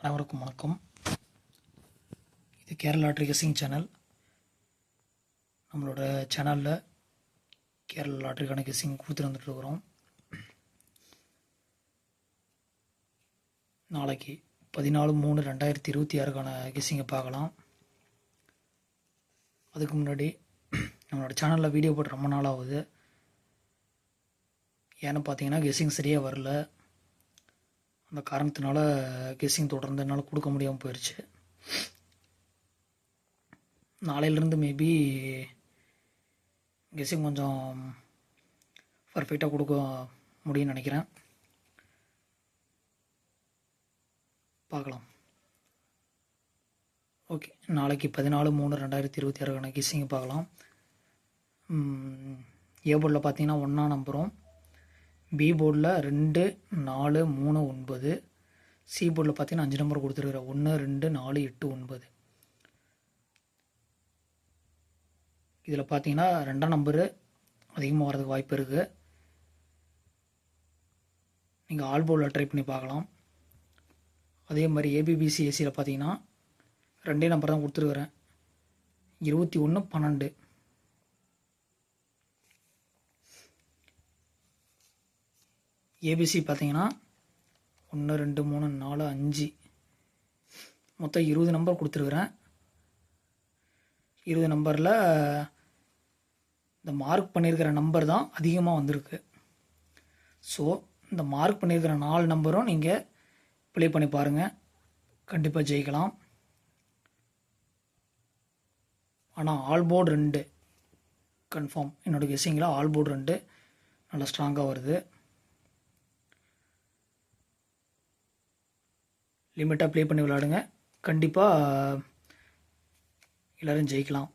அனைவருக்கும் வணக்கம். இது கேரளா லாட்ரி கெஸ்ஸிங் சேனல். நம்மளோட சேனலில் கேரளா லாட்ரிக்கான கெஸ்ஸிங் கொடுத்துட்டு வந்துட்டுருக்குறோம். நாளைக்கு 14/3/2026 கெஸ்ஸிங்கை பார்க்கலாம். அதுக்கு முன்னாடி நம்மளோட சேனலில் வீடியோ போட்டு ரொம்ப நாள் ஆகுது. ஏன்னு பார்த்தீங்கன்னா கெஸ்ஸிங் சரியாக வரல. அந்த காரணத்தினால கெஸ்ஸிங் தொடர்ந்து என்னால் கொடுக்க முடியாமல் போயிடுச்சு. நாளையிலேருந்து மேபி கெஸ்ஸிங் கொஞ்சம் பர்ஃபெக்டாக கொடுக்க முடியும்னு நினைக்கிறேன். பார்க்கலாம். ஓகே, நாளைக்கு 14/3/2026 கெஸ்ஸிங்கை பார்க்கலாம். ஏ போர்டில் பார்த்தீங்கன்னா 1 நம்பரும், பி போர்டில் 2, 4, 3, 9, சி போர்டில் பார்த்தீங்கன்னா 5 நம்பர் கொடுத்துருக்குறேன். 1, 2, 4, 8, 9. இதில் பார்த்தீங்கன்னா 2ஆம் நம்பரு அதிகமாக வரதுக்கு வாய்ப்பு இருக்குது. நீங்கள் ஆல் போர்டில் ட்ரை பண்ணி பார்க்கலாம். அதே மாதிரி ஏபிபிசி ஏசியில் பார்த்தீங்கன்னா 2 நம்பர் தான் கொடுத்துருக்குறேன். 21, 12. ஏபிசி பார்த்தீங்கன்னா 1, 2, 3, 4, 5 மொத்தம் 20 நம்பர் கொடுத்துருக்குறேன். 20 நம்பரில் இந்த மார்க் பண்ணியிருக்கிற நம்பர் தான் அதிகமாக வந்திருக்கு. ஸோ இந்த மார்க் பண்ணியிருக்கிற 4 நம்பரும் நீங்கள் ப்ளே பண்ணி பாருங்கள், கண்டிப்பாக ஜெயிக்கலாம். ஆனால் ஆல் போர்டு 2 கன்ஃபார்ம். என்னோடய கெஸ்ஸிங்கில் ஆல் போர்டு 2 நல்லா ஸ்ட்ராங்காக வருது. லிமிட்டாக ப்ளே பண்ணி விளையாடுங்க, கண்டிப்பாக எல்லோரும் ஜெயிக்கலாம்.